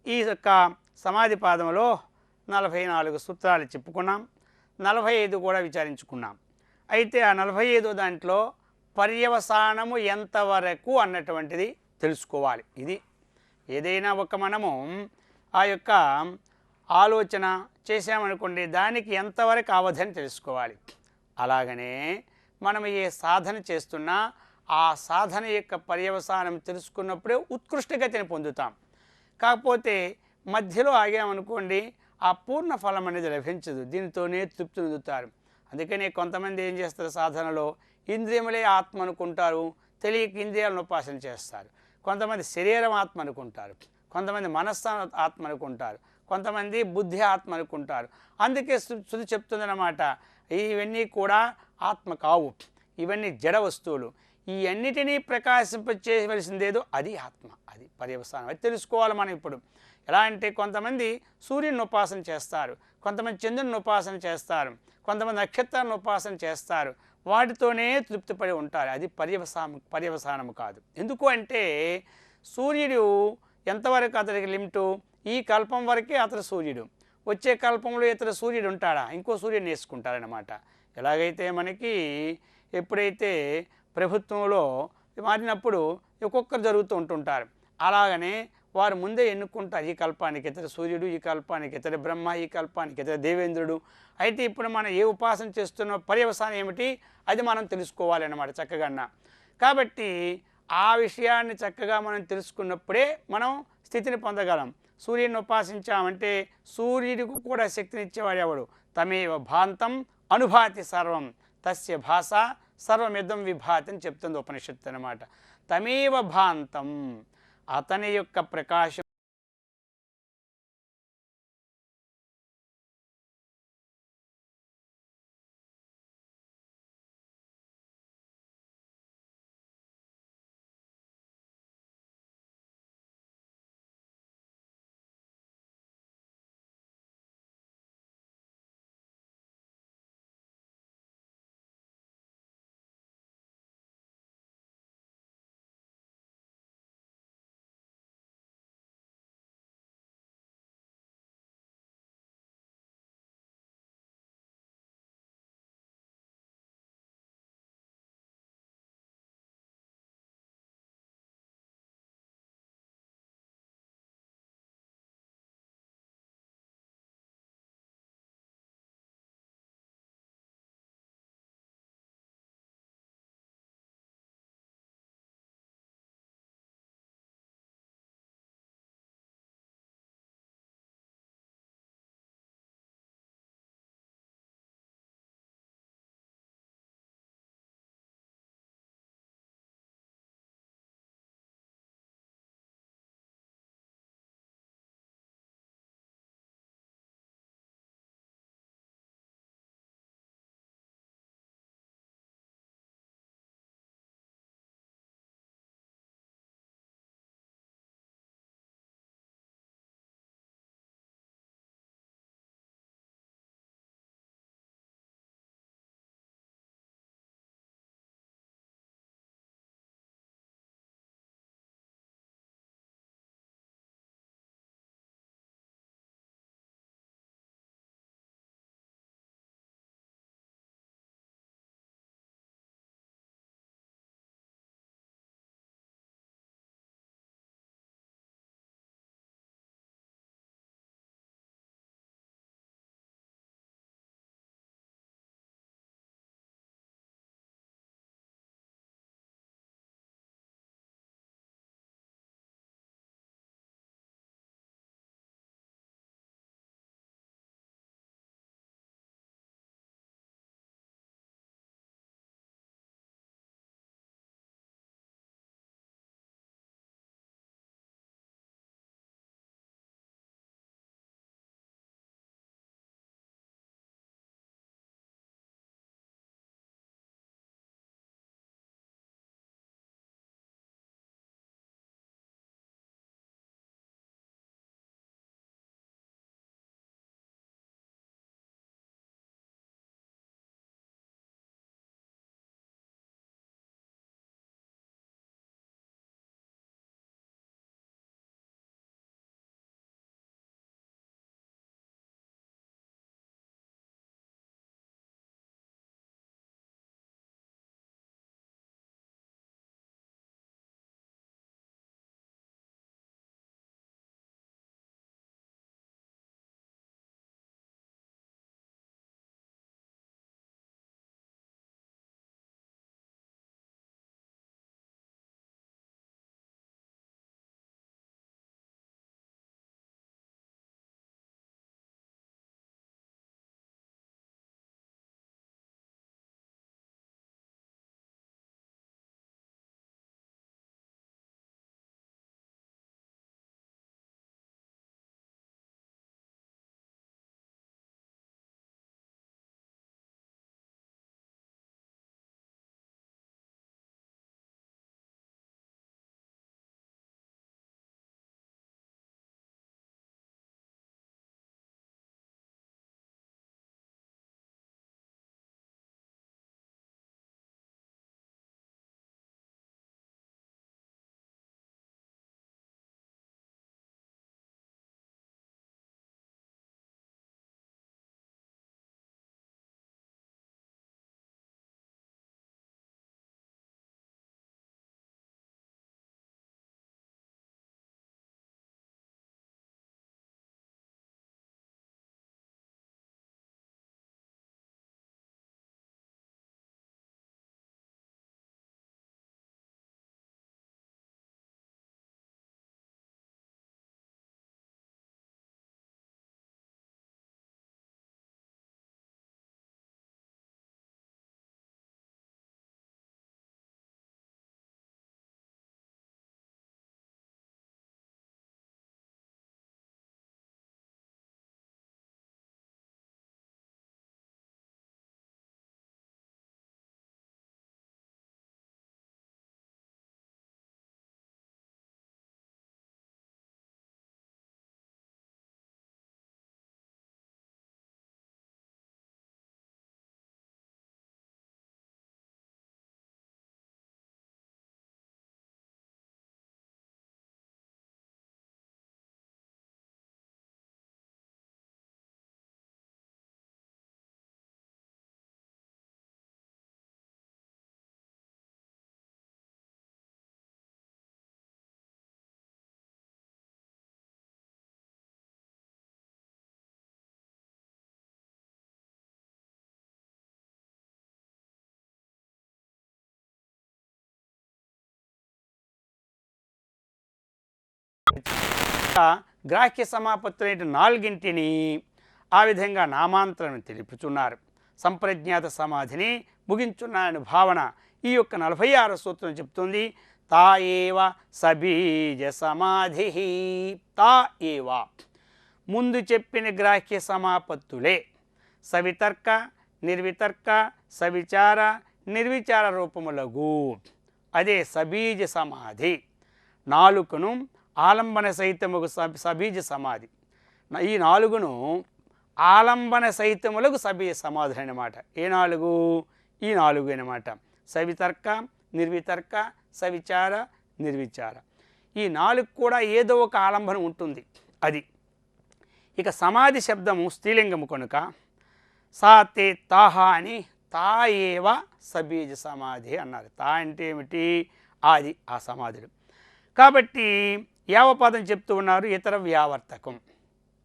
ఈ యొక్క సమాధి పాదంలో 44 సూత్రాలు చెప్పుకున్నాం. 45 కూడా విచారించుకున్నాం. అయితే ఆ 45 దాంట్లో పర్యవసానము ఎంతవరకు అన్నటువంటిది తెలుసుకోవాలి. ఇది ఏదైనా ఒక మనము ఆ యొక్క ఆలోచన చేసామనుకోండి, దానికి ఎంతవరకు అవధని తెలుసుకోవాలి. అలాగనే మనం ఏ సాధన చేస్తున్నా ఆ సాధన యొక్క పర్యవసానం తెలుసుకున్నప్పుడే ఉత్కృష్టగతిని పొందుతాం. కాకపోతే మధ్యలో ఆగామనుకోండి, ఆ పూర్ణ ఫలం అనేది లభించదు. దీనితోనే తృప్తి పొందుతారు. అందుకనే కొంతమంది ఏం చేస్తారు, సాధనలో ఇంద్రియములే ఆత్మ అనుకుంటారు, తెలియక ఇంద్రియాలను ఉపాసన చేస్తారు. కొంతమంది శరీరం ఆత్మ అనుకుంటారు, కొంతమంది మనస్సు ఆత్మ అనుకుంటారు, కొంతమంది బుద్ధి ఆత్మ అనుకుంటారు. అందుకే శృతి చెప్తుందన్నమాట, ఇవన్నీ కూడా ఆత్మ కావు, ఇవన్నీ జడ వస్తువులు. ఈ అన్నిటినీ ప్రకాశింపచేయవలసిందేదో అది ఆత్మ, అది పర్యవసానం. అది తెలుసుకోవాలి మనం ఇప్పుడు. ఎలా అంటే కొంతమంది సూర్యుని ఉపాసన చేస్తారు, కొంతమంది చంద్రుని ఉపాసన చేస్తారు, కొంతమంది నక్షత్రాలను ఉపాసన చేస్తారు. వాటితోనే తృప్తిపడి ఉంటారు. అది పర్యవసానము కాదు. ఎందుకు అంటే సూర్యుడు ఎంతవరకు అతడికి లిమిటు, ఈ కల్పం వరకే అతడు సూర్యుడు. వచ్చే కల్పంలో ఇతడు సూర్యుడు ఉంటాడా, ఇంకో సూర్యుని వేసుకుంటారనమాట. ఎలాగైతే మనకి ఎప్పుడైతే ప్రభుత్వంలో మారినప్పుడు ఒక్కొక్కరు జరుగుతూ ఉంటుంటారు, అలాగనే వారు ముందే ఎన్నుకుంటారు, ఈ కల్పానికి ఇతర సూర్యుడు, ఈ కల్పానికి ఇతర బ్రహ్మ, ఈ కల్పానికి ఇతర దేవేంద్రుడు. అయితే ఇప్పుడు మనం ఏ ఉపాసన చేస్తున్న పర్యవసానం ఏమిటి, అది మనం తెలుసుకోవాలి అన్నమాట చక్కగా. కాబట్టి ఆ విషయాన్ని చక్కగా మనం తెలుసుకున్నప్పుడే మనం స్థితిని పొందగలం. సూర్యుని ఉపాసించామంటే సూర్యుడికి కూడా శక్తినిచ్చేవాడు ఎవడు, తమేవ భాంతం అనుభాతి సర్వం తస్య భాష సర్వమిదం విభాతి అని చెప్తుంది ఉపనిషత్తు అన్నమాట. తమేవ భాంతం, అతని యొక్క ప్రకాశం గ్రాహ్య సమాపత్తులైన నాలుగింటిని ఆ విధంగా నామాంతరం తెలుపుతున్నారు. సంప్రజ్ఞాత సమాధిని ముగించున్నాయని భావన ఈ యొక్క 46వ సూత్రం చెప్తుంది. తా ఏవ సబీజ సమాధి. తా ఏవ ముందు చెప్పిన గ్రాహ్య సమాపత్తులే సవితర్క నిర్వితర్క సవిచార నిర్విచార రూపములగు. అదే సబీజ సమాధి. నాలుకను ఆలంబన సహితముగు సబీజ సమాధి. ఈ నాలుగును ఆలంబన సహితములకు సబీజ సమాధులు అన్నమాట. ఏ నాలుగు? ఈ నాలుగు అన్నమాట. సవితర్క నిర్వితర్క సవిచార నిర్విచార. ఈ నాలుగు కూడా ఏదో ఒక ఆలంబనం ఉంటుంది. అది ఇక సమాధి శబ్దము స్త్రీలింగము కనుక సా తే తాహ అని తా ఏవ సబీజ సమాధి అన్నారు. తా అంటే ఏమిటి? అది ఆ సమాధులు. కాబట్టి యావపదం చెప్తూ ఉన్నారు. ఇతర వ్యావర్తకం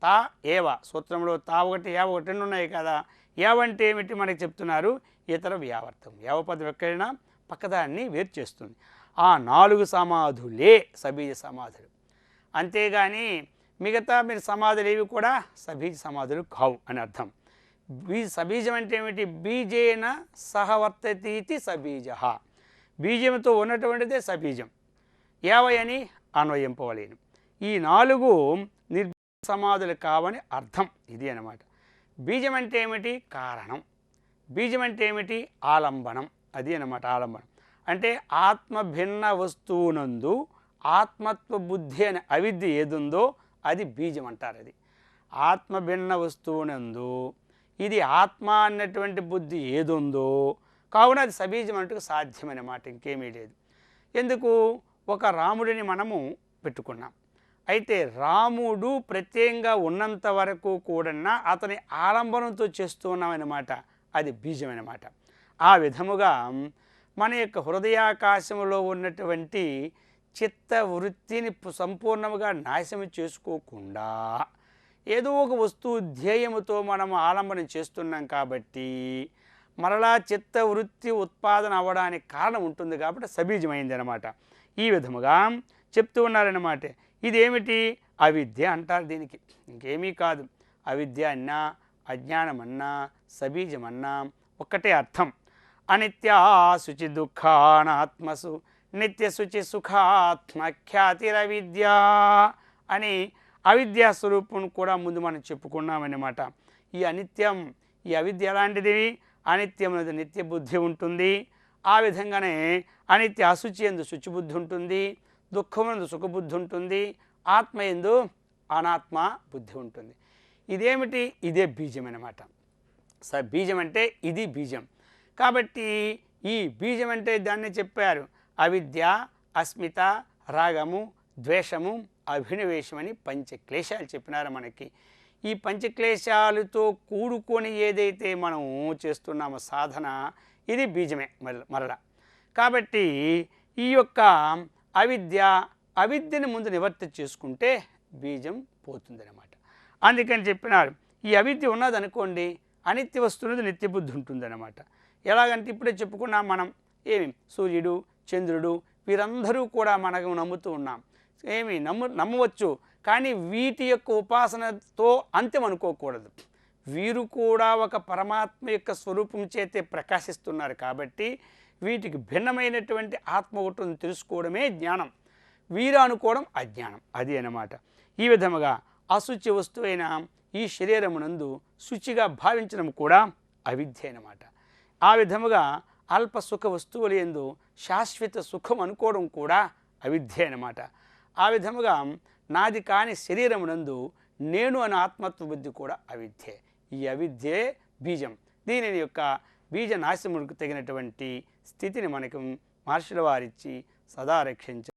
తా ఏవ. సూత్రంలో తా ఒకటి యావ ఒకటి రెండు ఉన్నాయి కదా. యావ అంటే ఏమిటి మనకి చెప్తున్నారు? ఇతర వ్యావర్తకం. యావపదం ఎక్కడైనా పక్కదాన్ని వేరు చేస్తుంది. ఆ 4 సమాధులే సబీజ సమాధులు. అంతేగాని మిగతా మీరు సమాధులు ఏవి కూడా సబీజ సమాధులు కావు అని అర్థం. సబీజం అంటే ఏమిటి? బీజేన సహవర్తతీతి సబీజ. బీజంతో ఉన్నటువంటిదే సబీజం. యావయని అన్వయింపవలేను. ఈ 4 నిర్బీజ సమాధులు కావని అర్థం. ఇది అన్నమాట. బీజం అంటే ఏమిటి? కారణం. బీజం అంటే ఏమిటి? ఆలంబనం. అది అన్నమాట. ఆలంబనం అంటే ఆత్మ భిన్న వస్తువునందు ఆత్మత్వ బుద్ధి అనే అవిద్య ఏదుందో అది బీజం అంటారు. అది ఆత్మ భిన్న వస్తువునందు ఇది ఆత్మ అన్నటువంటి బుద్ధి ఏదుందో కావున అది సబీజం అంటూ సాధ్యమైన మాట. ఇంకేమీ లేదు. ఎందుకు? ఒక రాముడిని మనము పెట్టుకున్నాం. అయితే రాముడు ప్రత్యేకంగా ఉన్నంత వరకు కూడా అతని ఆలంబనంతో చేస్తూ ఉన్నామన్నమాట. అది బీజమన్నమాట. ఆ విధముగా మన యొక్క హృదయాకాశంలో ఉన్నటువంటి చిత్త వృత్తిని సంపూర్ణంగా నాశనం చేసుకోకుండా ఏదో ఒక వస్తువు ధ్యేయముతో మనం ఆలంబనం చేస్తున్నాం కాబట్టి మరలా చిత్త వృత్తి ఉత్పాదన అవ్వడానికి కారణం ఉంటుంది కాబట్టి సబీజమైంది అన్నమాట. ఈ విధముగా చెప్తూ ఉన్నారన్నమాట. ఇదేమిటి? అవిద్య అంటారు దీనికి. ఇంకేమీ కాదు. అవిద్య అన్నా అజ్ఞానమన్నా సబీజమన్నా ఒక్కటే అర్థం. అనిత్య శుచి దుఃఖానాత్మసు నిత్య శుచి సుఖాత్మ ఖ్యాతిరవిద్య అని అవిద్యా స్వరూపం కూడా ముందు మనం చెప్పుకున్నామన్నమాట. ఈ అనిత్యం, ఈ అవిద్య ఎలాంటిది? అనిత్యం అనేది నిత్య బుద్ధి ఉంటుంది. ఆ విధంగానే అనిత్య అశుచి ఎందు శుచిబుద్ధి ఉంటుంది, దుఃఖమునందు సుఖబుద్ధి ఉంటుంది, ఆత్మ ఎందు అనాత్మ బుద్ధి ఉంటుంది. ఇదేమిటి? ఇదే బీజం అన్నమాట. బీజం అంటే ఇది బీజం. కాబట్టి ఈ బీజం అంటే దాన్ని చెప్పారు. అవిద్య, అస్మిత, రాగము, ద్వేషము, అభినవేశమని పంచక్లేశాలు చెప్పినారు మనకి. ఈ పంచక్లేశాలతో కూడుకొని ఏదైతే మనం చేస్తున్నామో సాధన, ఇది బీజమే మరల. కాబట్టి ఈ యొక్క అవిద్యని ముందు నివర్తి చేసుకుంటే బీజం పోతుందన్నమాట. అందుకని చెప్పినారు. ఈ అవిద్య ఉన్నదనుకోండి అనిత్య వస్తువులది నిత్యబుద్ధి ఉంటుందన్నమాట. ఎలాగంటే ఇప్పుడే చెప్పుకున్నాం మనం. ఏమి? సూర్యుడు, చంద్రుడు వీరందరూ కూడా మనకు నమ్ముతూ ఉన్నాం. నమ్మవచ్చు. కానీ వీటి యొక్క ఉపాసనతో అంత్యం అనుకోకూడదు. వీరు కూడా ఒక పరమాత్మ యొక్క స్వరూపం చేతే ప్రకాశిస్తున్నారు కాబట్టి వీటికి భిన్నమైనటువంటి ఆత్మ ఒకటి తెలుసుకోవడమే జ్ఞానం. వీరు అనుకోవడం అజ్ఞానం. అది అన్నమాట. ఈ విధముగా అశుచి వస్తువైన ఈ శరీరమునందు శుచిగా భావించడం కూడా అవిద్య అన్నమాట. ఆ విధముగా అల్ప సుఖ వస్తువుల యందు శాశ్వత సుఖం అనుకోవడం కూడా అవిద్య అన్నమాట. ఆ విధముగా నాది కాని శరీరమునందు నేను అనే ఆత్మత్వ బుద్ధి కూడా అవిద్యే. ఈ అవిద్యే బీజం. దీని యొక్క బీజ నాశములకు తగినటువంటి స్థితిని మనకు మహర్షుల వారిచ్చి సదా రక్షించారు.